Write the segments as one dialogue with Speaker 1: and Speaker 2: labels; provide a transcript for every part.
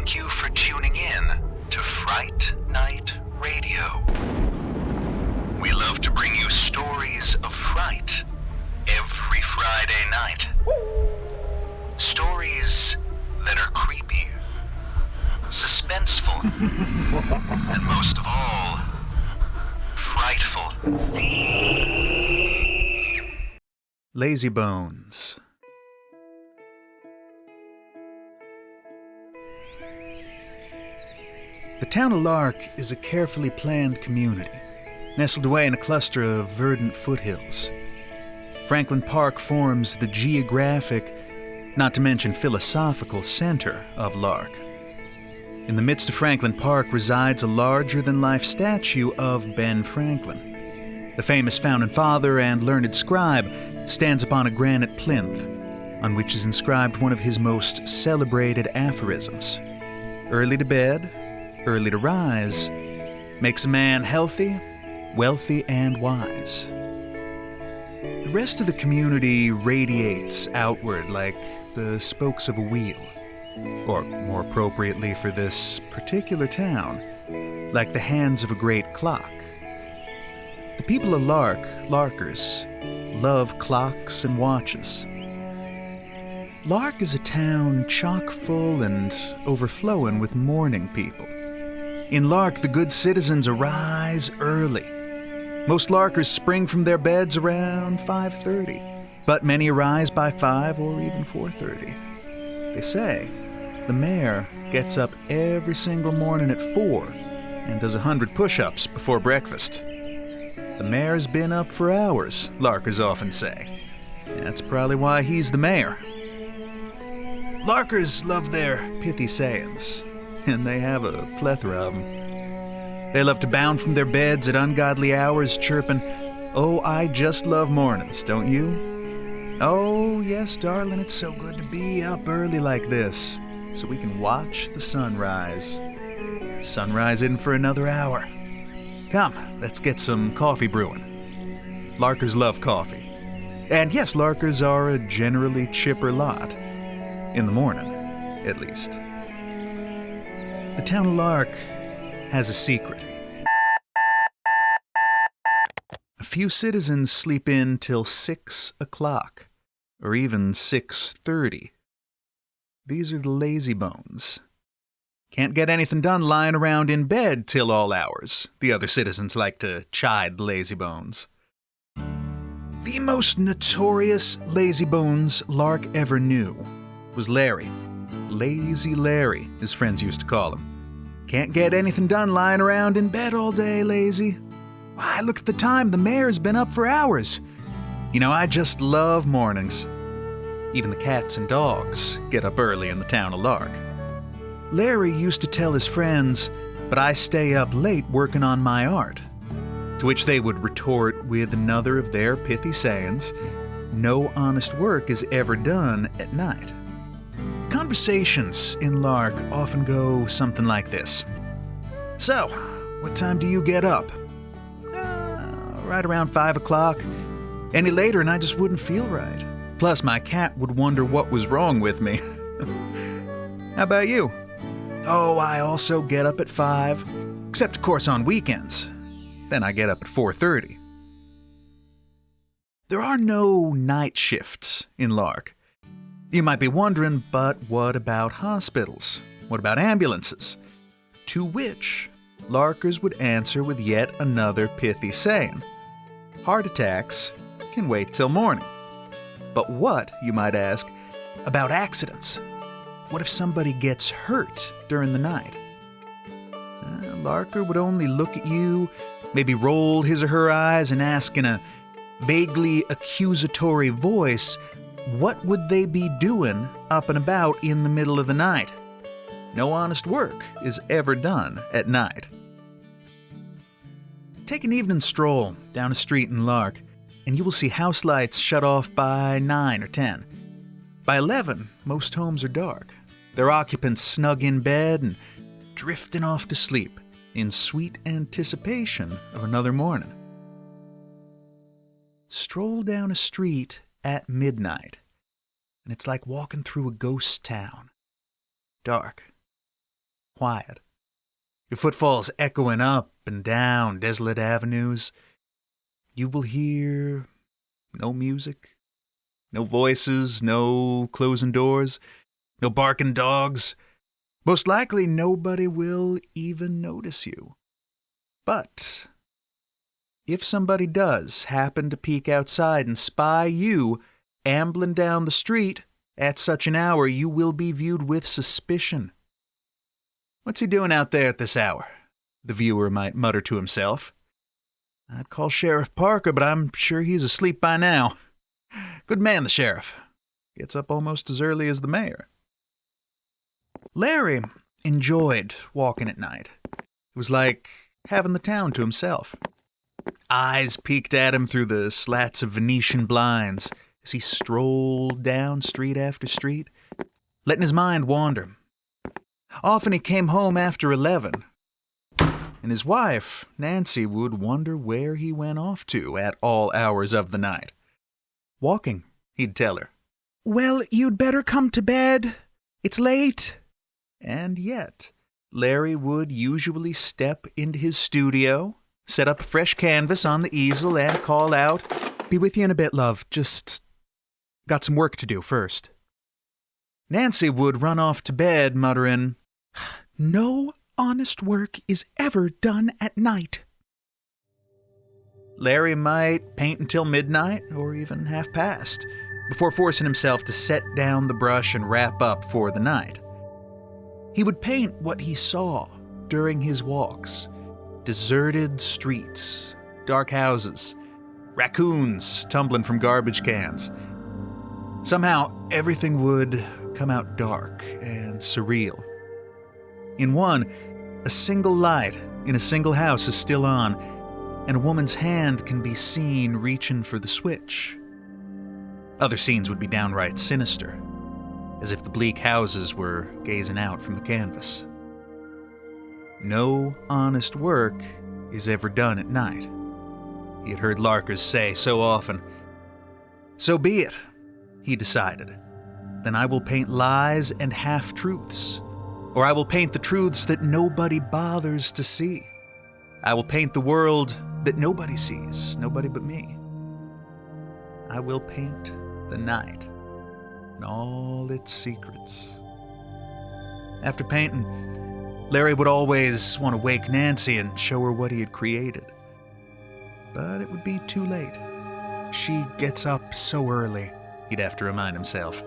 Speaker 1: thank you for tuning in to Fright Night Radio. We love to bring you stories of fright every Friday night. Stories that are creepy, suspenseful, and most of all, frightful.
Speaker 2: Lazybones. The town of Lark is a carefully planned community, nestled away in a cluster of verdant foothills. Franklin Park forms the geographic, not to mention philosophical, center of Lark. In the midst of Franklin Park resides a larger-than-life statue of Ben Franklin. The famous founding father and learned scribe stands upon a granite plinth, on which is inscribed one of his most celebrated aphorisms. Early to bed, early to rise, makes a man healthy, wealthy, and wise. The rest of the community radiates outward like the spokes of a wheel, or more appropriately for this particular town, like the hands of a great clock. The people of Larkers, love clocks and watches. Lark is a town chock full and overflowing with morning people. In Lark, the good citizens arise early. Most Larkers spring from their beds around 5:30, but many arise by 5 or even 4:30. They say the mayor gets up every single morning at 4 and does 100 push-ups before breakfast. The mayor's been up for hours, Larkers often say. That's probably why he's the mayor. Larkers love their pithy sayings, and they have a plethora of them. They love to bound from their beds at ungodly hours, chirping, "Oh, I just love mornings, don't you? Oh, yes, darling, it's so good to be up early like this, so we can watch the sunrise. Sunrise in for another hour. Come, let's get some coffee brewing." Larkers love coffee. And yes, Larkers are a generally chipper lot. In the morning, at least. The town of Lark has a secret. A few citizens sleep in till 6 o'clock, or even 6:30. These are the Lazybones. Can't get anything done lying around in bed till all hours, the other citizens like to chide the Lazybones. The most notorious Lazybones Lark ever knew was Larry. Lazy Larry, his friends used to call him. Can't get anything done lying around in bed all day, lazy. Why, look at the time, the mayor's been up for hours. You know, I just love mornings. Even the cats and dogs get up early in the town of Lark. Larry used to tell his friends, "But I stay up late working on my art." To which they would retort with another of their pithy sayings, "No honest work is ever done at night." Conversations in Lark often go something like this. "So, what time do you get up?" Right around 5 o'clock. Any later and I just wouldn't feel right. Plus, my cat would wonder what was wrong with me." "How about you?" "Oh, I also get up at 5, except of course on weekends. Then I get up at 4:30. There are no night shifts in Lark. You might be wondering, but what about hospitals? What about ambulances? To which Larkers would answer with yet another pithy saying, "Heart attacks can wait till morning." But what, you might ask, about accidents? What if somebody gets hurt during the night? Larker would only look at you, maybe roll his or her eyes and ask in a vaguely accusatory voice, what would they be doing up and about in the middle of the night? No honest work is ever done at night. Take an evening stroll down a street in Lark, and you will see house lights shut off by 9 or 10. By 11, most homes are dark, their occupants snug in bed and drifting off to sleep in sweet anticipation of another morning. Stroll down a street at midnight, and it's like walking through a ghost town. Dark, quiet. Your footfalls echoing up and down desolate avenues. You will hear no music, no voices, no closing doors, no barking dogs. Most likely nobody will even notice you. But if somebody does happen to peek outside and spy you ambling down the street at such an hour, you will be viewed with suspicion. "What's he doing out there at this hour?" the viewer might mutter to himself. "I'd call Sheriff Parker, but I'm sure he's asleep by now. Good man, the sheriff. Gets up almost as early as the mayor." Larry enjoyed walking at night. It was like having the town to himself. Eyes peeked at him through the slats of Venetian blinds as he strolled down street after street, letting his mind wander. Often he came home after 11, and his wife, Nancy, would wonder where he went off to at all hours of the night. "Walking," he'd tell her. "Well, you'd better come to bed. It's late." And yet, Larry would usually step into his studio, set up a fresh canvas on the easel, and call out, "Be with you in a bit, love. Just got some work to do first." Nancy would run off to bed, muttering, "No honest work is ever done at night." Larry might paint until midnight, or even half past, before forcing himself to set down the brush and wrap up for the night. He would paint what he saw during his walks: deserted streets, dark houses, raccoons tumbling from garbage cans. Somehow, everything would come out dark and surreal. In one, a single light in a single house is still on, and a woman's hand can be seen reaching for the switch. Other scenes would be downright sinister, as if the bleak houses were gazing out from the canvas. No honest work is ever done at night, he had heard larkers say so often. So be it, he decided. Then I will paint lies and half-truths, or I will paint the truths that nobody bothers to see. I will paint the world that nobody sees, nobody but me. I will paint the night and all its secrets. After painting, Larry would always want to wake Nancy and show her what he had created. But it would be too late. She gets up so early, he'd have to remind himself.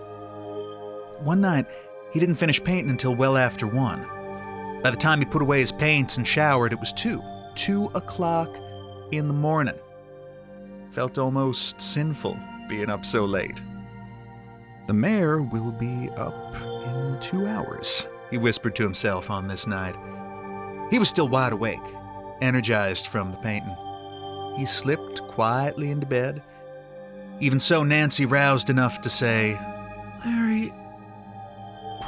Speaker 2: One night, he didn't finish painting until well after 1. By the time he put away his paints and showered, it was 2 o'clock in the morning. Felt almost sinful being up so late. "The mayor will be up in 2 hours, he whispered to himself on this night. He was still wide awake, energized from the painting. He slipped quietly into bed. Even so, Nancy roused enough to say, "Larry,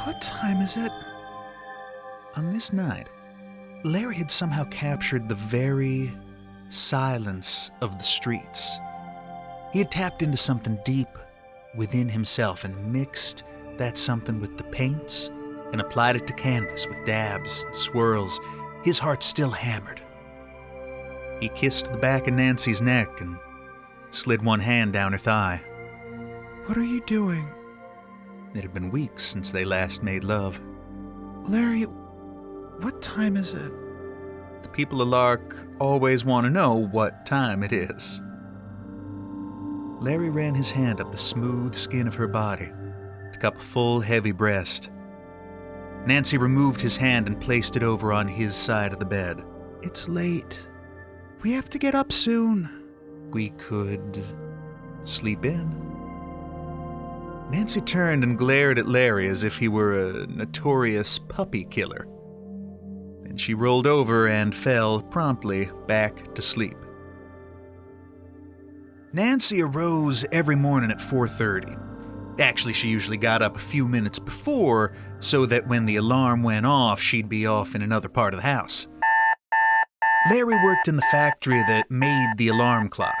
Speaker 2: what time is it?" On this night, Larry had somehow captured the very silence of the streets. He had tapped into something deep within himself and mixed that something with the paints and applied it to canvas with dabs and swirls, his heart still hammered. He kissed the back of Nancy's neck and slid one hand down her thigh. "What are you doing?" It had been weeks since they last made love. "Larry, what time is it?" The people of Lark always want to know what time it is. Larry ran his hand up the smooth skin of her body, took up a full, heavy breast. Nancy removed his hand and placed it over on his side of the bed. "It's late. We have to get up soon." "We could sleep in." Nancy turned and glared at Larry as if he were a notorious puppy killer. Then she rolled over and fell promptly back to sleep. Nancy arose every morning at 4:30. Actually, she usually got up a few minutes before, so that when the alarm went off, she'd be off in another part of the house. Larry worked in the factory that made the alarm clock,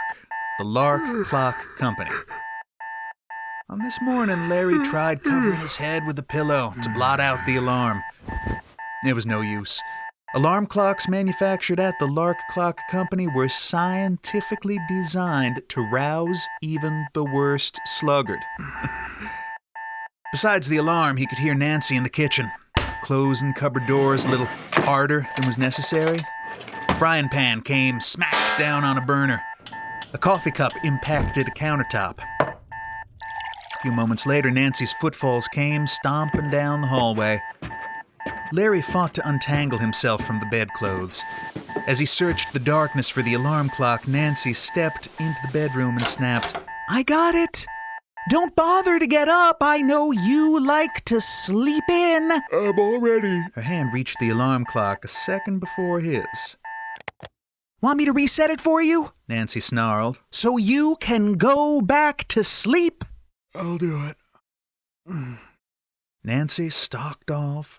Speaker 2: the Lark Clock Company. On this morning, Larry tried covering his head with a pillow to blot out the alarm. It was no use. Alarm clocks manufactured at the Lark Clock Company were scientifically designed to rouse even the worst sluggard. Besides the alarm, he could hear Nancy in the kitchen, closing cupboard doors a little harder than was necessary. A frying pan came smack down on a burner. A coffee cup impacted a countertop. A few moments later, Nancy's footfalls came stomping down the hallway. Larry fought to untangle himself from the bedclothes. As he searched the darkness for the alarm clock, Nancy stepped into the bedroom and snapped, "I got it! Don't bother to get up. I know you like to sleep in."
Speaker 3: I'm all ready.
Speaker 2: Her hand reached the alarm clock a second before his. "Want me to reset it for you?" Nancy snarled. "So you can go back to sleep?"
Speaker 3: I'll do it.
Speaker 2: Nancy stalked off.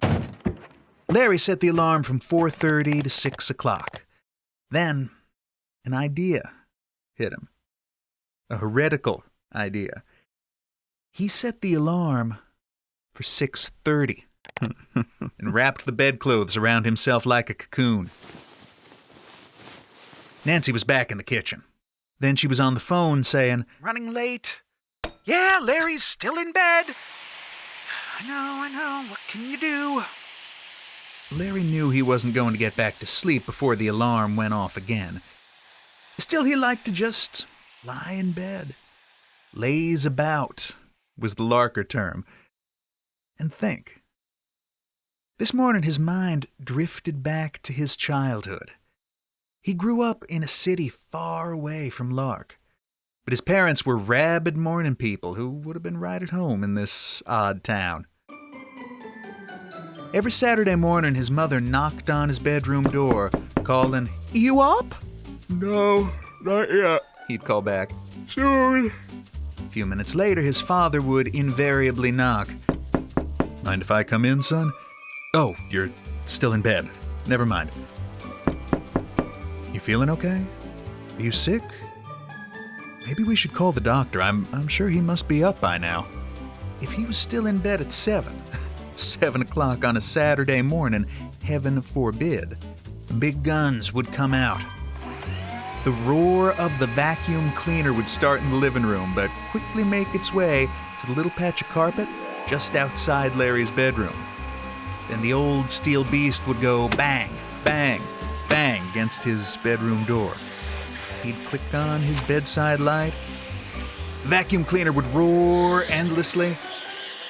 Speaker 2: Larry set the alarm from 4:30 to 6 o'clock. Then, an idea hit him. A heretical idea. He set the alarm for 6:30 and wrapped the bedclothes around himself like a cocoon. Nancy was back in the kitchen. Then she was on the phone saying, "Running late? Yeah, Larry's still in bed. I know. What can you do?" Larry knew he wasn't going to get back to sleep before the alarm went off again. Still, he liked to just lie in bed. Laze about was the Larker term. And think. This morning his mind drifted back to his childhood. He grew up in a city far away from Lark, but his parents were rabid morning people who would have been right at home in this odd town. Every Saturday morning, his mother knocked on his bedroom door, calling, "You up?"
Speaker 3: No, not yet.
Speaker 2: He'd call back.
Speaker 3: Soon.
Speaker 2: A few minutes later, his father would invariably knock. "Mind if I come in, son?" "Oh, you're still in bed. Never mind." "You feeling okay? Are you sick? Maybe we should call the doctor. I'm sure he must be up by now." If he was still in bed at 7 o'clock on a Saturday morning, heaven forbid, the big guns would come out. The roar of the vacuum cleaner would start in the living room, but quickly make its way to the little patch of carpet just outside Larry's bedroom. Then the old steel beast would go bang, bang, bang against his bedroom door. He'd click on his bedside light. The vacuum cleaner would roar endlessly.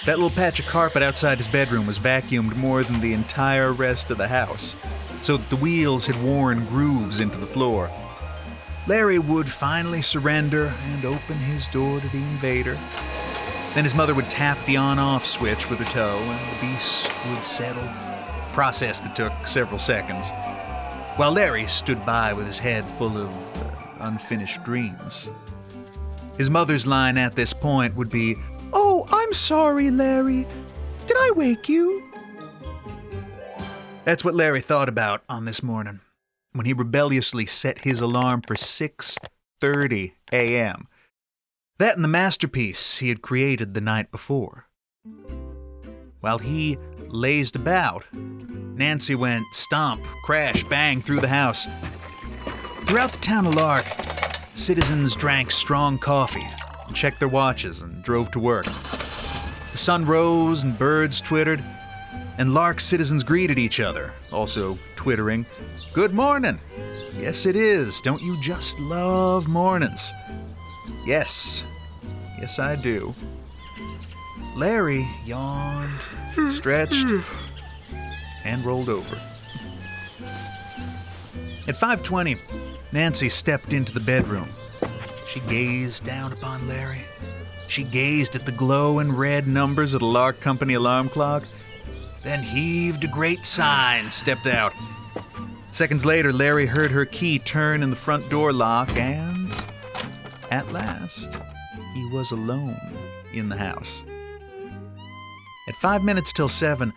Speaker 2: That little patch of carpet outside his bedroom was vacuumed more than the entire rest of the house, so that the wheels had worn grooves into the floor. Larry would finally surrender and open his door to the invader. Then his mother would tap the on-off switch with her toe, and the beast would settle, a process that took several seconds, while Larry stood by with his head full of unfinished dreams. His mother's line at this point would be, "Oh, I'm sorry, Larry. Did I wake you?" That's what Larry thought about on this morning, when he rebelliously set his alarm for 6:30 a.m. That and the masterpiece he had created the night before. While he lazed about, Nancy went stomp, crash, bang through the house. Throughout the town of Lark, citizens drank strong coffee, checked their watches, and drove to work. The sun rose and birds twittered, and Lark citizens greeted each other, also twittering, "Good morning." Yes, it is. Don't you just love mornings? Yes, I do. Larry yawned, stretched, and rolled over. At 5:20, Nancy stepped into the bedroom. She gazed down upon Larry. She gazed at the glowing red numbers of the Lark Company alarm clock, then heaved a great sigh and stepped out. Seconds later, Larry heard her key turn in the front door lock, and at last, he was alone in the house. At 5 minutes till 7,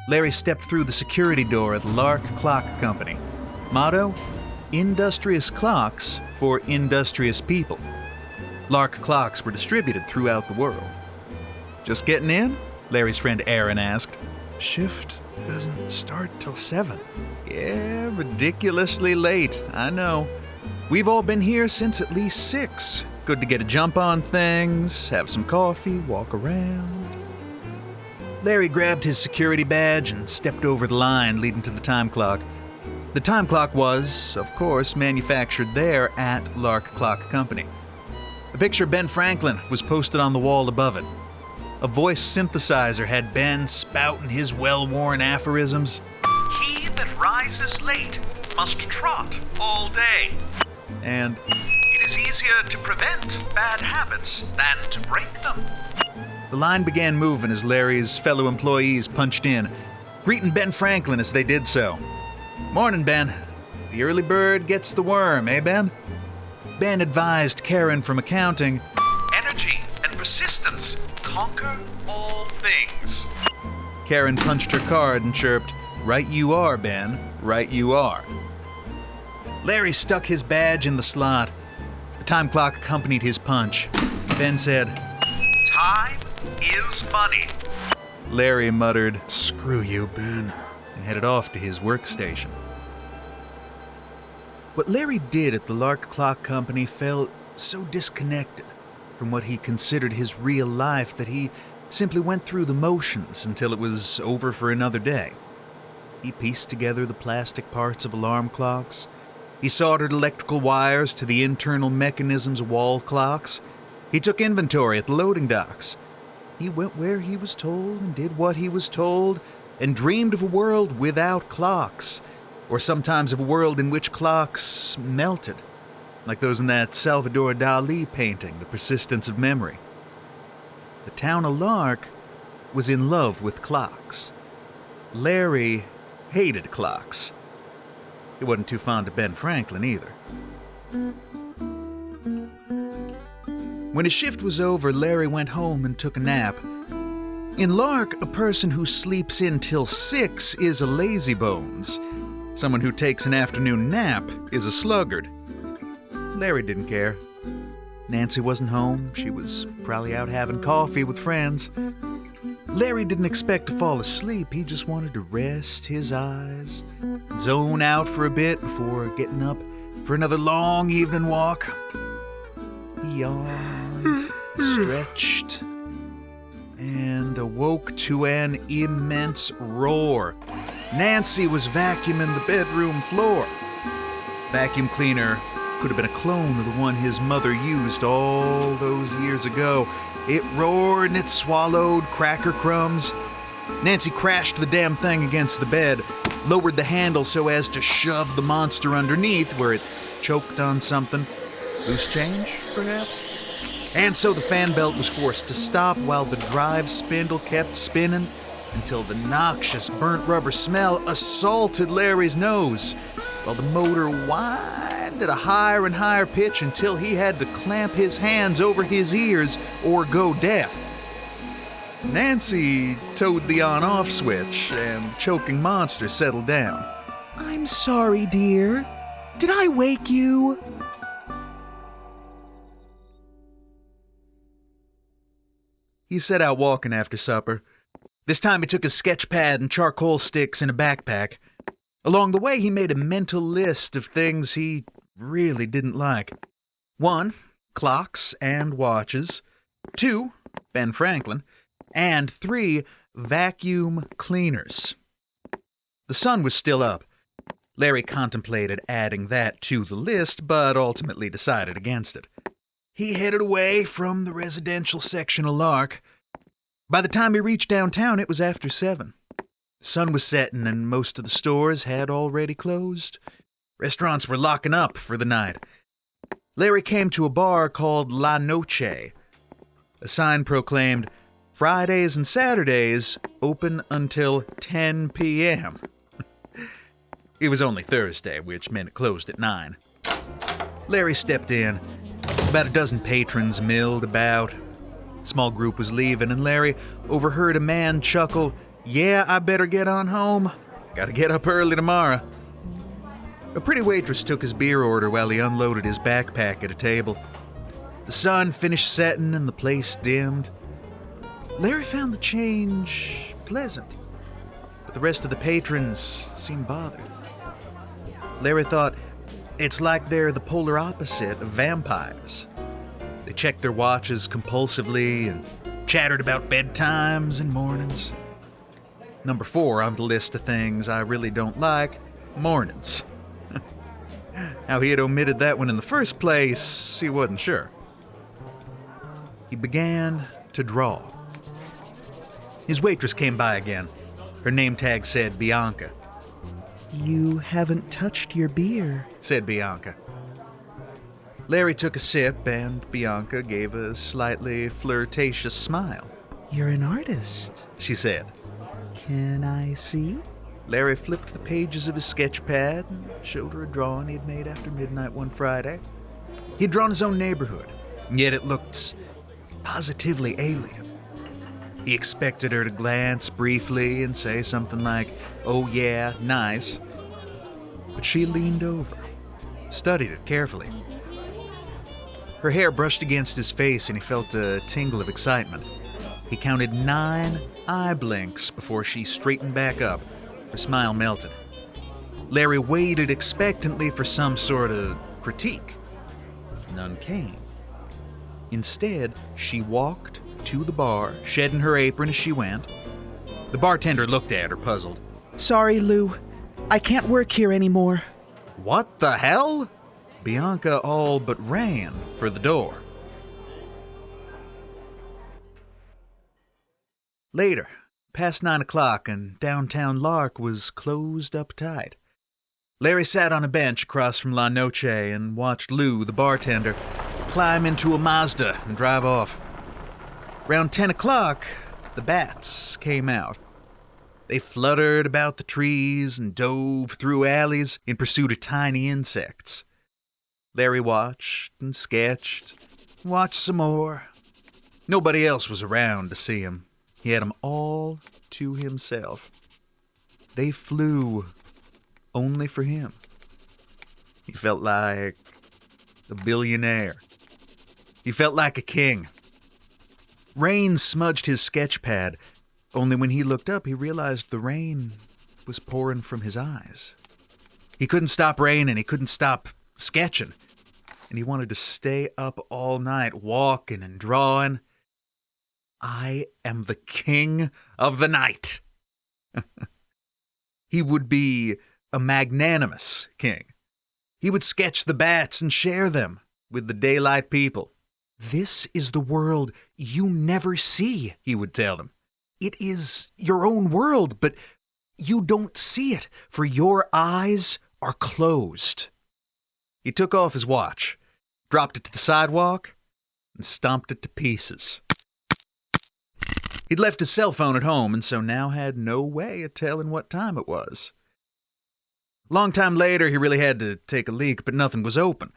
Speaker 2: Larry stepped through the security door of the Lark Clock Company. Motto: industrious clocks for industrious people. Lark clocks were distributed throughout the world. "Just getting in?" Larry's friend Aaron asked.
Speaker 3: Shift
Speaker 2: doesn't start till 7. Yeah, ridiculously late, I know. We've all been here since at least 6. Good to get a jump on things, have some coffee, walk around. Larry grabbed his security badge and stepped over the line leading to the time clock. The time clock was, of course, manufactured there at Lark Clock Company. A picture of Ben Franklin was posted on the wall above it. A voice synthesizer had Ben spouting his well-worn aphorisms. He that rises late must trot all day. And it is easier to prevent bad habits than to break them. The line began moving as Larry's fellow employees punched in, greeting Ben Franklin as they did so. Morning, Ben. The early bird gets the worm, eh, Ben? Ben advised Karen from accounting, energy and persistence conquer all things. Karen punched her card and chirped, right you are, Ben, right you are. Larry stuck his badge in the slot. The time clock accompanied his punch. Ben said, time is money. Larry muttered, screw you, Ben, and headed off to his workstation. What Larry did at the Lark Clock Company felt so disconnected from what he considered his real life that he simply went through the motions until it was over for another day. He pieced together the plastic parts of alarm clocks. He soldered electrical wires to the internal mechanisms of wall clocks. He took inventory at the loading docks. He went where he was told and did what he was told and dreamed of a world without clocks, or sometimes of a world in which clocks melted, like those in that Salvador Dali painting, The Persistence of Memory. The town of Lark was in love with clocks. Larry hated clocks. He wasn't too fond of Ben Franklin either. When his shift was over, Larry went home and took a nap. In Lark, a person who sleeps in till 6 is a lazybones. Someone who takes an afternoon nap is a sluggard. Larry didn't care. Nancy wasn't home. She was probably out having coffee with friends. Larry didn't expect to fall asleep. He just wanted to rest his eyes, zone out for a bit before getting up for another long evening walk. He yawned, stretched, and awoke to an immense roar. Nancy was vacuuming the bedroom floor. Vacuum cleaner could have been a clone of the one his mother used all those years ago. It roared and it swallowed cracker crumbs. Nancy crashed the damn thing against the bed, lowered the handle so as to shove the monster underneath where it choked on something. Loose change, perhaps? And so the fan belt was forced to stop while the drive spindle kept spinning until the noxious burnt rubber smell assaulted Larry's nose, while the motor whined at a higher and higher pitch until he had to clamp his hands over his ears or go deaf. Nancy toed the on-off switch, and the choking monster settled down. I'm sorry, dear. Did I wake you? He set out walking after supper. This time he took a sketch pad and charcoal sticks in a backpack. Along the way, he made a mental list of things he really didn't like. 1, clocks and watches. 2, Ben Franklin. And 3, vacuum cleaners. The sun was still up. Larry contemplated adding that to the list, but ultimately decided against it. He headed away from the residential section of Lark. By the time he reached downtown, it was after 7. The sun was setting and most of the stores had already closed. Restaurants were locking up for the night. Larry came to a bar called La Noche. A sign proclaimed, Fridays and Saturdays open until 10 p.m. It was only Thursday, which meant it closed at 9. Larry stepped in. About a dozen patrons milled about. A small group was leaving, and Larry overheard a man chuckle, Yeah, I better get on home. Gotta get up early tomorrow. A pretty waitress took his beer order while he unloaded his backpack at a table. The sun finished setting and the place dimmed. Larry found the change pleasant, but the rest of the patrons seemed bothered. Larry thought, it's like they're the polar opposite of vampires. They checked their watches compulsively and chattered about bedtimes and mornings. Number 4 on the list of things I really don't like, mornings. How he had omitted that one in the first place, he wasn't sure. He began to draw. His waitress came by again. Her name tag said Bianca. "You haven't touched your beer," said Bianca. Larry took a sip, and Bianca gave a slightly flirtatious smile. "You're an artist," she said. "Can I see?" Larry flipped the pages of his sketch pad and showed her a drawing he'd made after midnight one Friday. He'd drawn his own neighborhood, and yet it looked positively alien. He expected her to glance briefly and say something like, "Oh yeah, nice." But she leaned over, studied it carefully. Her hair brushed against his face and he felt a tingle of excitement. He counted 9 eye blinks before she straightened back up. Her smile melted. Larry waited expectantly for some sort of critique. None came. Instead, she walked to the bar, shedding her apron as she went. The bartender looked at her, puzzled. "Sorry, Lou. I can't work here anymore." "What the hell?" Bianca all but ran for the door. Later, past 9 o'clock, and downtown Lark was closed up tight. Larry sat on a bench across from La Noche and watched Lou, the bartender, climb into a Mazda and drive off. Around 10 o'clock, the bats came out. They fluttered about the trees and dove through alleys in pursuit of tiny insects. Larry watched and sketched, watched some more. Nobody else was around to see him. He had them all to himself. They flew only for him. He felt like a billionaire. He felt like a king. Rain smudged his sketch pad, only when he looked up he realized the rain was pouring from his eyes. He couldn't stop raining, he couldn't stop sketching, and he wanted to stay up all night walking and drawing. I am the king of the night. He would be a magnanimous king. He would sketch the bats and share them with the daylight people. "This is the world you never see," he would tell them. "It is your own world, but you don't see it, for your eyes are closed." He took off his watch, dropped it to the sidewalk, and stomped it to pieces. He'd left his cell phone at home, and so now had no way of telling what time it was. A long time later, he really had to take a leak, but nothing was open.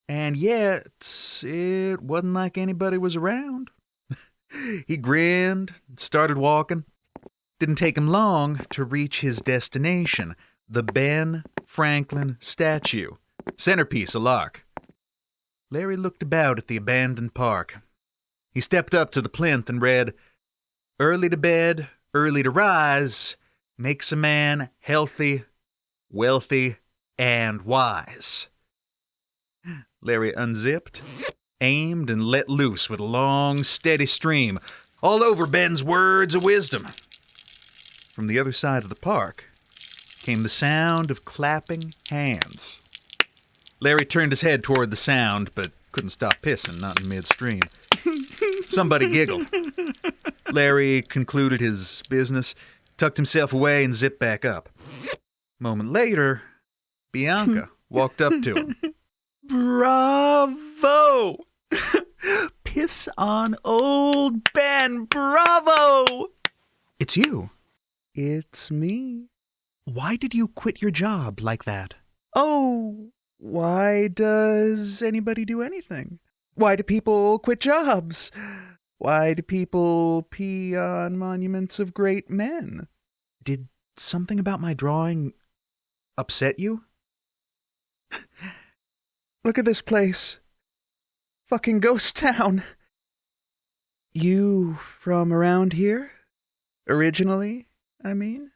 Speaker 2: And yet, it wasn't like anybody was around. He grinned and started walking. Didn't take him long to reach his destination, the Ben Franklin statue, centerpiece of Lark. Larry looked about at the abandoned park. He stepped up to the plinth and read, "Early to bed, early to rise, makes a man healthy, wealthy, and wise." Larry unzipped, aimed, and let loose with a long, steady stream, all over Ben's words of wisdom. From the other side of the park came the sound of clapping hands. Larry turned his head toward the sound, but couldn't stop pissing, not in midstream. Somebody giggled. Larry concluded his business, tucked himself away, and zipped back up. A moment later, Bianca walked up to him. "Bravo! Piss on old Ben, bravo!" "It's you." "It's me." "Why did you quit your job like that?" "Oh, why does anybody do anything? Why do people quit jobs? Why do people pee on monuments of great men?" "Did something about my drawing upset you?" "Look at this place. Fucking ghost town. You from around here? Originally, I mean?"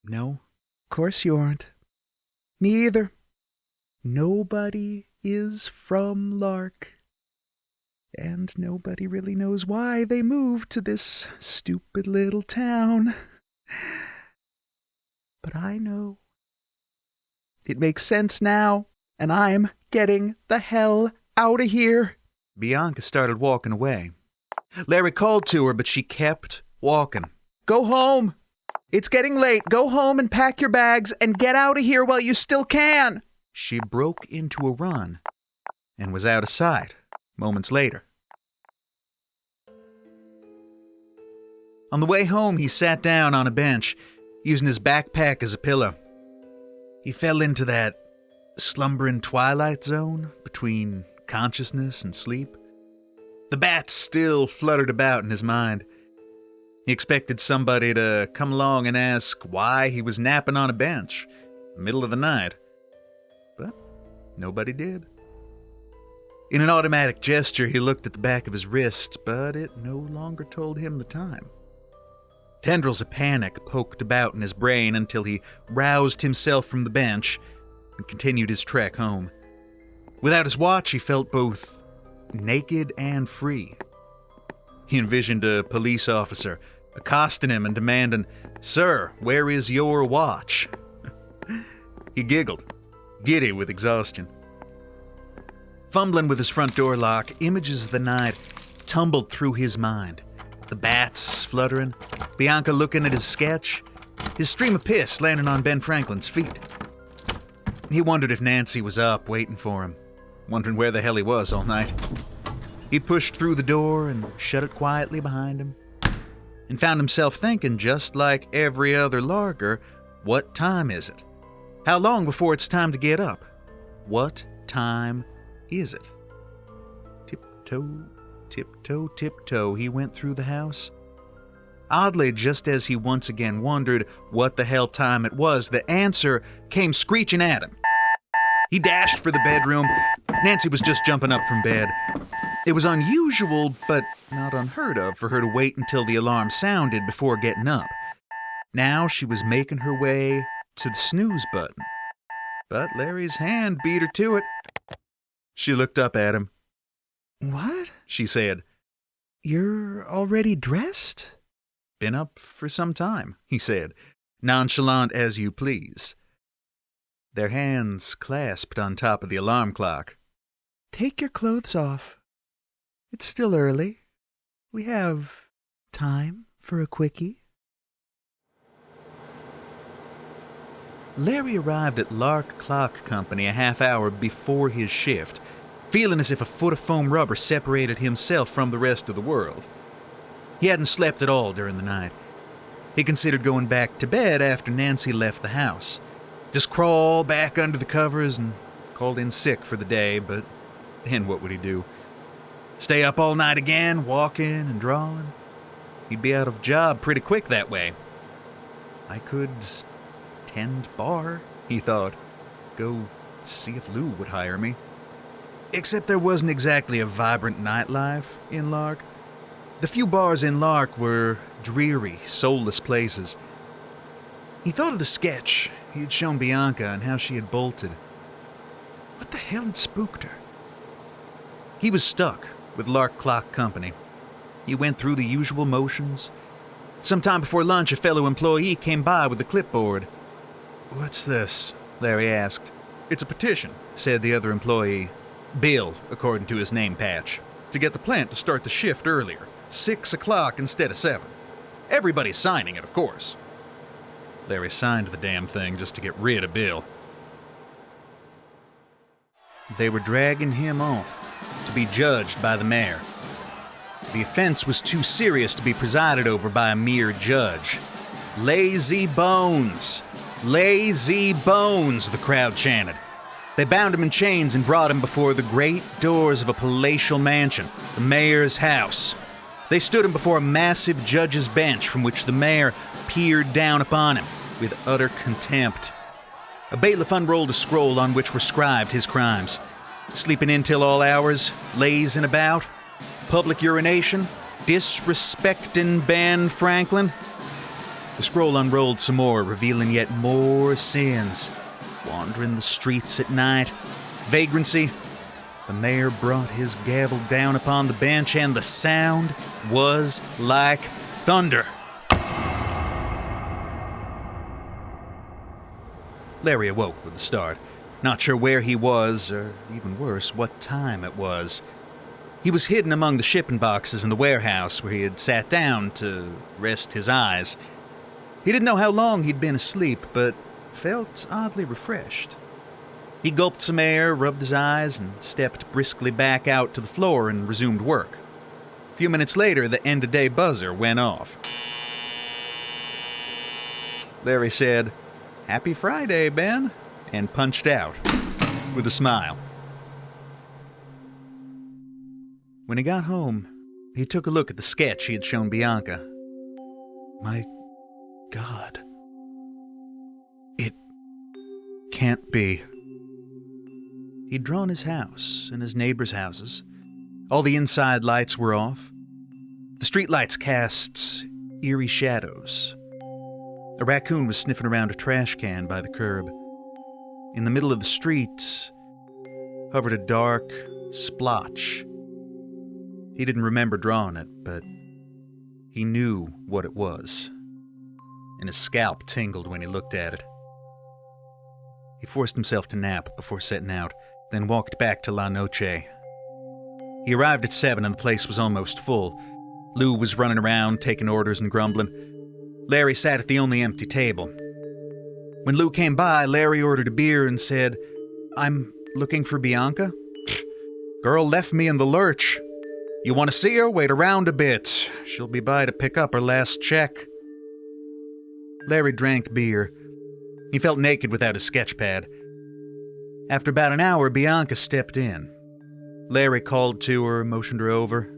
Speaker 2: No, of course you aren't. Me either. Nobody is from Lark. And nobody really knows why they moved to this stupid little town. But I know. It makes sense now, and I'm getting the hell out of here. Bianca started walking away. Larry called to her, but she kept walking. Go home. It's getting late. Go home and pack your bags and get out of here while you still can. She broke into a run and was out of sight moments later. On the way home, he sat down on a bench, using his backpack as a pillow. He fell into that slumbering twilight zone between consciousness and sleep. The bats still fluttered about in his mind. He expected somebody to come along and ask why he was napping on a bench, middle of the night. But nobody did. In an automatic gesture, he looked at the back of his wrist, but it no longer told him the time. Tendrils of panic poked about in his brain until he roused himself from the bench and continued his trek home. Without his watch, he felt both naked and free. He envisioned a police officer accosting him and demanding, "Sir, where is your watch?" He giggled, giddy with exhaustion. Fumbling with his front door lock, images of the night tumbled through his mind. The bats fluttering, Bianca looking at his sketch, his stream of piss landing on Ben Franklin's feet. He wondered if Nancy was up waiting for him, wondering where the hell he was all night. He pushed through the door and shut it quietly behind him, and found himself thinking, just like every other larker, what time is it? How long before it's time to get up? What time is it? Tiptoe, tiptoe, tiptoe, he went through the house. Oddly, just as he once again wondered what the hell time it was, the answer came screeching at him. He dashed for the bedroom. Nancy was just jumping up from bed. It was unusual, but not unheard of, for her to wait until the alarm sounded before getting up. Now she was making her way to the snooze button. But Larry's hand beat her to it. She looked up at him. "What?" she said. "You're already dressed?" "Been up for some time," he said, nonchalant as you please. Their hands clasped on top of the alarm clock. "Take your clothes off. It's still early. We have time for a quickie." Larry arrived at Lark Clock Company a half hour before his shift, feeling as if a foot of foam rubber separated himself from the rest of the world. He hadn't slept at all during the night. He considered going back to bed after Nancy left the house. Just crawl back under the covers and called in sick for the day, but then what would he do? Stay up all night again, walking and drawing? He'd be out of job pretty quick that way. I could tend bar, he thought. Go see if Lou would hire me. Except there wasn't exactly a vibrant nightlife in Lark. The few bars in Lark were dreary, soulless places. He thought of the sketch he had shown Bianca and how she had bolted. What the hell had spooked her? He was stuck with Lark Clock Company. He went through the usual motions. Sometime before lunch, a fellow employee came by with a clipboard. "What's this?" Larry asked. "It's a petition," said the other employee. Bill, according to his name patch, "to get the plant to start the shift earlier, 6 o'clock instead of 7. Everybody's signing it, of course." Larry signed the damn thing just to get rid of Bill. They were dragging him off to be judged by the mayor. The offense was too serious to be presided over by a mere judge. "Lazybones! Lazybones!" the crowd chanted. They bound him in chains and brought him before the great doors of a palatial mansion, the mayor's house. They stood him before a massive judge's bench from which the mayor peered down upon him with utter contempt. A bailiff unrolled a scroll on which were scribed his crimes. Sleeping in till all hours, lazing about, public urination, disrespecting Ben Franklin. The The scroll unrolled some more, revealing yet more sins. Wandering the streets at night, vagrancy. The mayor brought his gavel down upon the bench, and the sound was like thunder. Larry awoke with a start, not sure where he was, or even worse, what time it was. He was hidden among the shipping boxes in the warehouse where he had sat down to rest his eyes. He didn't know how long he'd been asleep, but felt oddly refreshed. He gulped some air, rubbed his eyes, and stepped briskly back out to the floor and resumed work. A few minutes later, the end-of-day buzzer went off. Larry said, "Happy Friday, Ben," and punched out with a smile. When he got home, he took a look at the sketch he had shown Bianca. My God. It can't be. He'd drawn his house and his neighbors' houses. All the inside lights were off. The streetlights cast eerie shadows. A raccoon was sniffing around a trash can by the curb. In the middle of the street hovered a dark splotch. He didn't remember drawing it, but he knew what it was, and his scalp tingled when he looked at it. He forced himself to nap before setting out, then walked back to La Noche. He arrived at 7 and the place was almost full. Lou was running around, taking orders and grumbling. Larry sat at the only empty table. When Lou came by, Larry ordered a beer and said, "I'm looking for Bianca." "Girl left me in the lurch. You want to see her? Wait around a bit. She'll be by to pick up her last check." Larry drank beer. He felt naked without his sketch pad. After about an hour, Bianca stepped in. Larry called to her, motioned her over.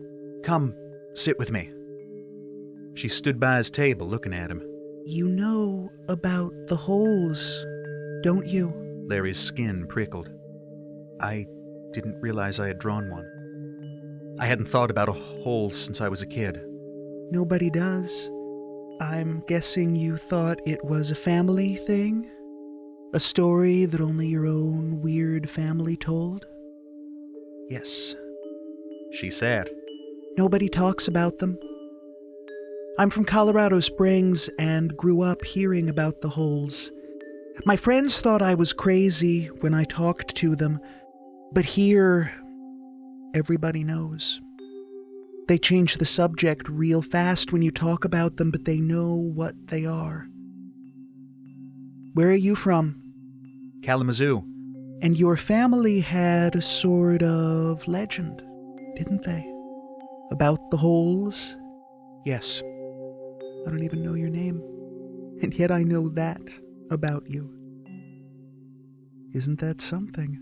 Speaker 2: "Come, sit with me." She stood by his table, looking at him. "You know about the holes, don't you?" Larry's skin prickled. "I didn't realize I had drawn one. I hadn't thought about a hole since I was a kid." "Nobody does. I'm guessing you thought it was a family thing? A story that only your own weird family told?" "Yes," she said. "Nobody talks about them. I'm from Colorado Springs and grew up hearing about the holes. My friends thought I was crazy when I talked to them, but here, everybody knows. They change the subject real fast when you talk about them, but they know what they are." "Where are you from?" "Kalamazoo." "And your family had a sort of legend, didn't they? About the holes?" "Yes." "I don't even know your name, and yet I know that about you. Isn't that something?"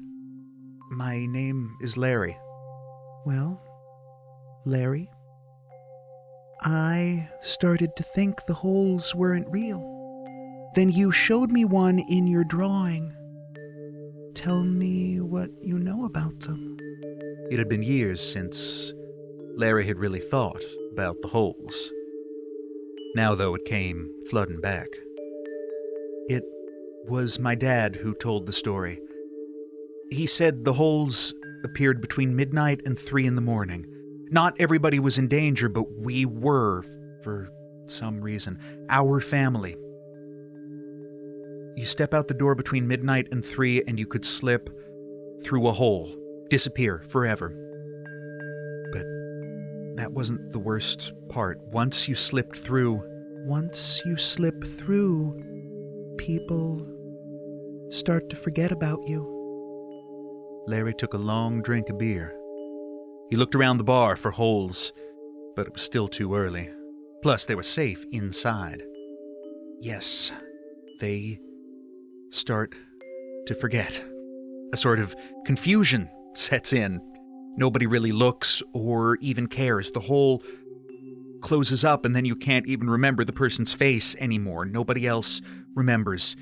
Speaker 2: "My name is Larry." "Well, Larry, I started to think the holes weren't real. Then you showed me one in your drawing. Tell me what you know about them." It had been years since Larry had really thought about the holes. Now, though, it came flooding back. It was my dad who told the story. He said the holes appeared between midnight and 3 in the morning. Not everybody was in danger, but we were, for some reason. Our family. You step out the door between midnight and 3 and you could slip through a hole, disappear forever. But that wasn't the worst part. Once you slip through, people start to forget about you. Larry took a long drink of beer. He looked around the bar for holes, but it was still too early. Plus, they were safe inside. Yes, they start to forget. A sort of confusion sets in. Nobody really looks or even cares. The hole closes up and then you can't even remember the person's face anymore. Nobody else remembers.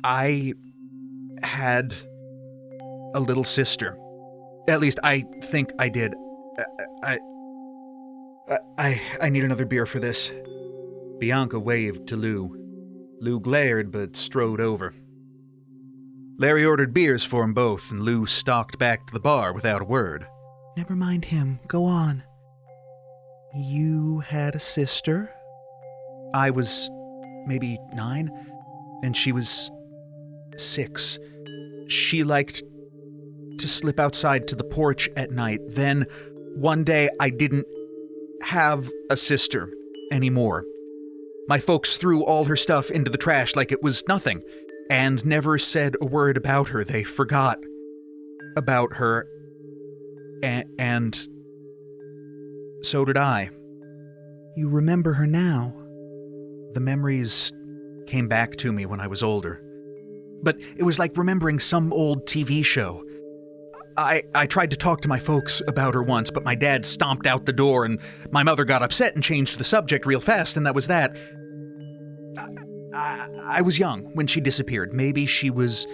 Speaker 2: I had a little sister. At least I think I did. I need another beer for this. Bianca waved to Lou. Lou glared but strode over. Larry ordered beers for them both, and Lou stalked back to the bar without a word. Never mind him. Go on. You had a sister? I was maybe 9, and she was 6. She liked to slip outside to the porch at night. Then, one day, I didn't have a sister anymore. My folks threw all her stuff into the trash like it was nothing, and never said a word about her. They forgot about her, and so did I. You remember her now? The memories came back to me when I was older. But it was like remembering some old TV show. I tried to talk to my folks about her once, but my dad stomped out the door, and my mother got upset and changed the subject real fast, and that was that. I was young when she disappeared. Maybe she was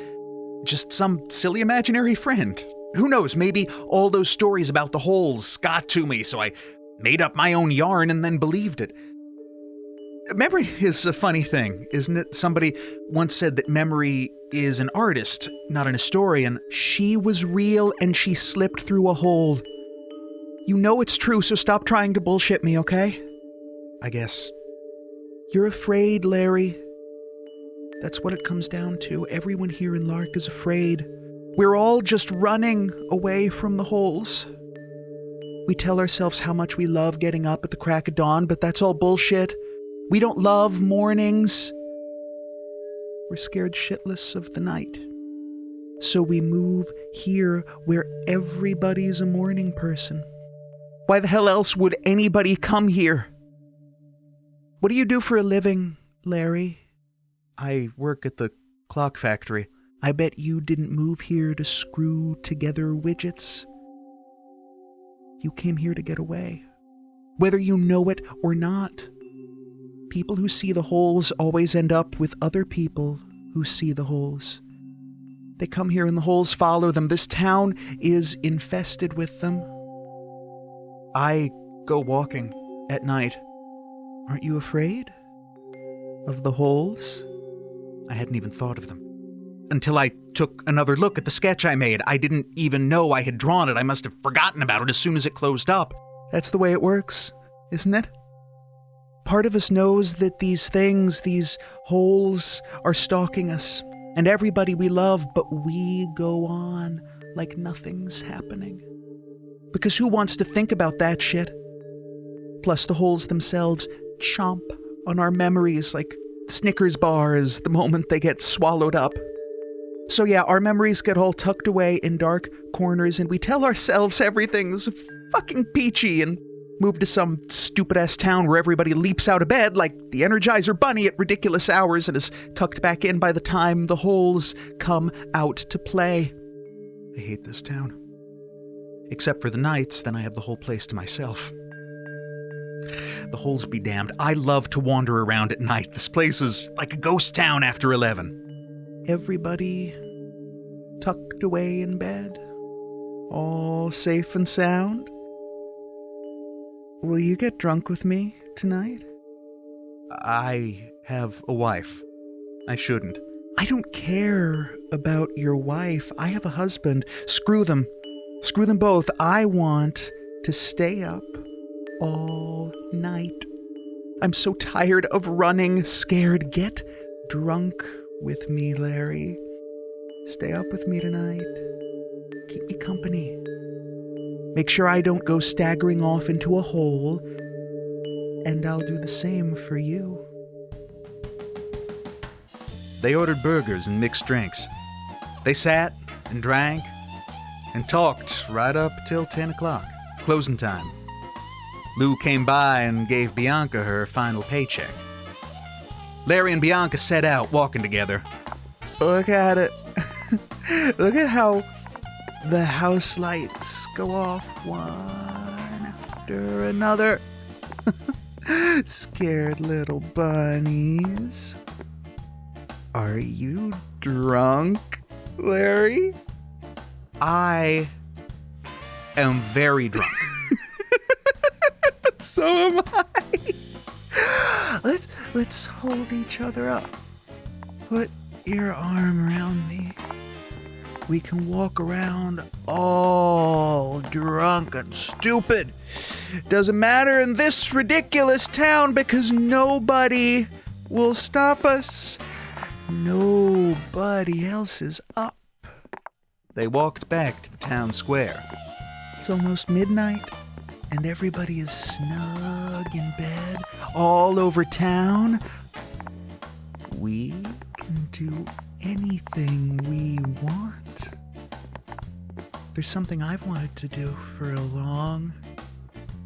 Speaker 2: just some silly imaginary friend. Who knows, maybe all those stories about the holes got to me, so I made up my own yarn and then believed it. Memory is a funny thing, isn't it? Somebody once said that memory is an artist, not an historian. She was real and she slipped through a hole. You know it's true, so stop trying to bullshit me, okay? I guess. You're afraid, Larry. That's what it comes down to. Everyone here in Lark is afraid. We're all just running away from the holes. We tell ourselves how much we love getting up at the crack of dawn, but that's all bullshit. We don't love mornings. We're scared shitless of the night. So we move here where everybody's a morning person. Why the hell else would anybody come here? What do you do for a living, Larry? I work at the clock factory. I bet you didn't move here to screw together widgets. You came here to get away. Whether you know it or not. People who see the holes always end up with other people who see the holes. They come here and the holes follow them. This town is infested with them. I go walking at night. Aren't you afraid of the holes? I hadn't even thought of them. Until I took another look at the sketch I made. I didn't even know I had drawn it. I must have forgotten about it as soon as it closed up. That's the way it works, isn't it? Part of us knows that these things, these holes, are stalking us, and everybody we love, but we go on like nothing's happening. Because who wants to think about that shit? Plus the holes themselves chomp on our memories like Snickers bars the moment they get swallowed up. So yeah, our memories get all tucked away in dark corners, and we tell ourselves everything's fucking peachy and move to some stupid-ass town where everybody leaps out of bed like the Energizer Bunny at ridiculous hours and is tucked back in by the time the holes come out to play. I hate this town. Except for the nights, then I have the whole place to myself. The holes be damned. I love to wander around at night. This place is like a ghost town after 11. Everybody tucked away in bed, all safe and sound. Will you get drunk with me tonight? I have a wife. I shouldn't. I don't care about your wife. I have a husband. Screw them. Screw them both. I want to stay up all night. I'm so tired of running, scared. Get drunk with me, Larry. Stay up with me tonight. Keep me company. Make sure I don't go staggering off into a hole, and I'll do the same for you. They ordered burgers and mixed drinks. They sat and drank and talked right up till 10 o'clock, closing time. Lou came by and gave Bianca her final paycheck. Larry and Bianca set out, walking together. Look at it. Look at how the house lights go off one after another. Scared little bunnies. Are you drunk, Larry? I am very drunk. So am I. Let's hold each other up. Put your arm around me. We can walk around all drunk and stupid. Doesn't matter in this ridiculous town because nobody will stop us. Nobody else is up. They walked back to the town square. It's almost midnight, and everybody is snug in bed all over town. We can do anything we want. There's something I've wanted to do for a long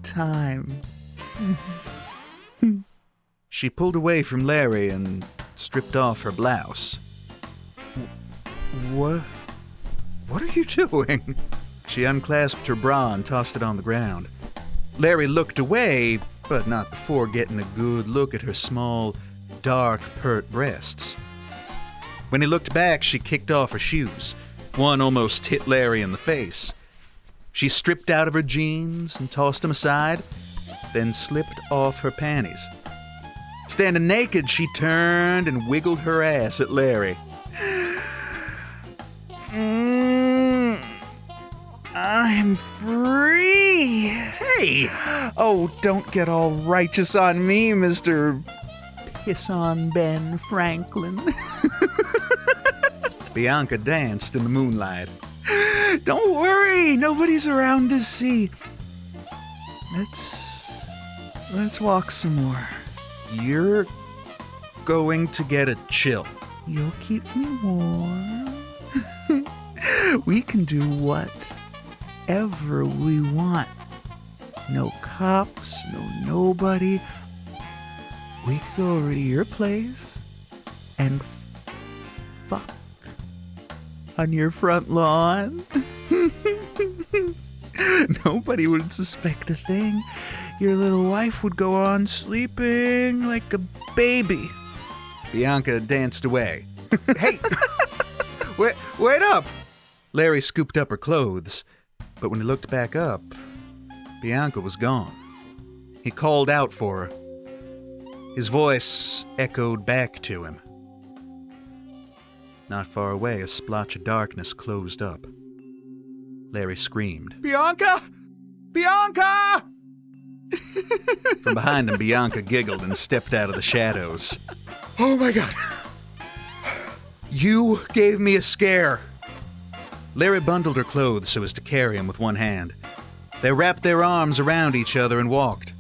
Speaker 2: time. She pulled away from Larry and stripped off her blouse. What are you doing? She unclasped her bra and tossed it on the ground. Larry looked away, but not before getting a good look at her small, dark, pert breasts. When he looked back, she kicked off her shoes. One almost hit Larry in the face. She stripped out of her jeans and tossed them aside, then slipped off her panties. Standing naked, she turned and wiggled her ass at Larry. I'm free. Hey! Oh, don't get all righteous on me, Mr. Piss on Ben Franklin. Bianca danced in the moonlight. Don't worry, nobody's around to see. Let's walk some more. You're going to get a chill. You'll keep me warm. We can do whatever we want. No cops, no nobody. We could go over to your place and fuck on your front lawn. Nobody would suspect a thing. Your little wife would go on sleeping like a baby. Bianca danced away. Hey! Wait up! Larry scooped up her clothes, but when he looked back up, Bianca was gone. He called out for her. His voice echoed back to him. Not far away, a splotch of darkness closed up. Larry screamed, "Bianca! Bianca!" From behind him, Bianca giggled and stepped out of the shadows. Oh my God! You gave me a scare. Larry bundled her clothes so as to carry him with one hand. They wrapped their arms around each other and walked.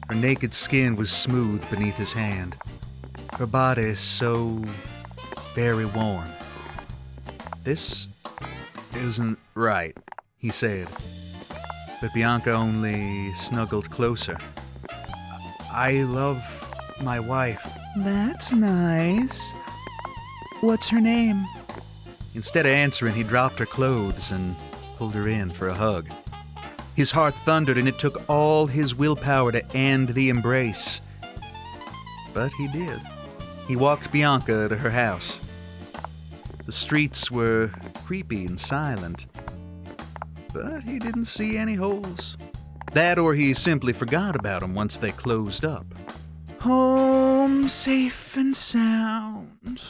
Speaker 2: Her naked skin was smooth beneath his hand. Her body so very warm. This isn't right, he said. But Bianca only snuggled closer. I love my wife. That's nice. What's her name? Instead of answering, he dropped her clothes and pulled her in for a hug. His heart thundered, and it took all his willpower to end the embrace. But he did. He walked Bianca to her house. The streets were creepy and silent, but he didn't see any holes. That or he simply forgot about them once they closed up. Home safe and sound.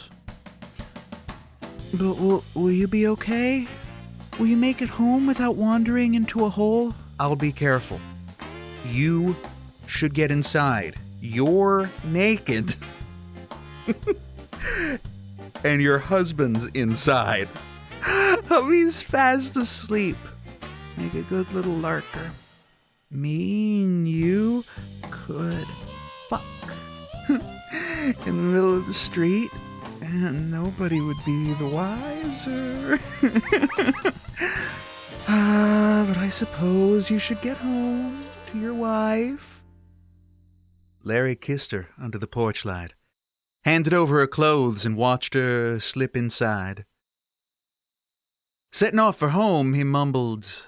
Speaker 2: But will you be okay? Will you make it home without wandering into a hole? I'll be careful. You should get inside. You're naked. And your husband's inside. Hubby's fast asleep. Make a good little larker. Me and you could fuck. In the middle of the street. And nobody would be the wiser. But I suppose you should get home to your wife. Larry kissed her under the porch light, handed over her clothes, and watched her slip inside. Setting off for home, he mumbled,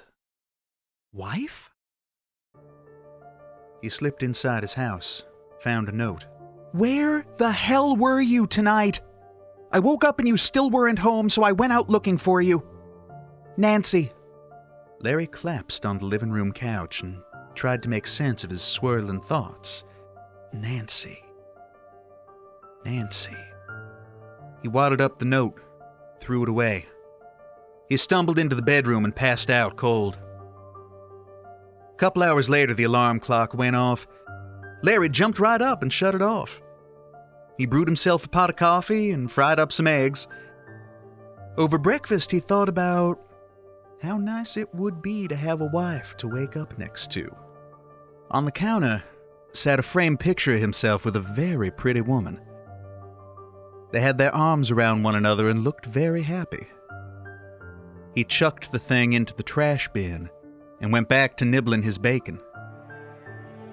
Speaker 2: "Wife?" He slipped inside his house, found a note. "Where the hell were you tonight? I woke up and you still weren't home, so I went out looking for you. Nancy." Larry collapsed on the living room couch and tried to make sense of his swirling thoughts. Nancy. Nancy. He wadded up the note, threw it away. He stumbled into the bedroom and passed out cold. A couple hours later, the alarm clock went off. Larry jumped right up and shut it off. He brewed himself a pot of coffee and fried up some eggs. Over breakfast, he thought about how nice it would be to have a wife to wake up next to. On the counter sat a framed picture of himself with a very pretty woman. They had their arms around one another and looked very happy. He chucked the thing into the trash bin and went back to nibbling his bacon.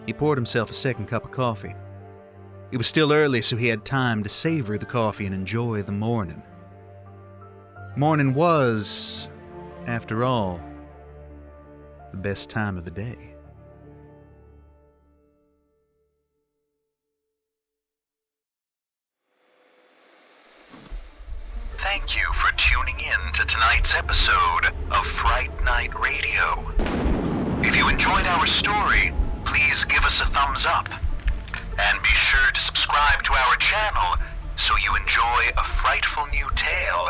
Speaker 2: He poured himself a second cup of coffee. It was still early, so he had time to savor the coffee and enjoy the morning. Morning was, after all, the best time of the day.
Speaker 1: Thank you for tuning in to tonight's episode of Fright Night Radio. If you enjoyed our story, please give us a thumbs up. And be sure to subscribe to our channel so you enjoy a frightful new tale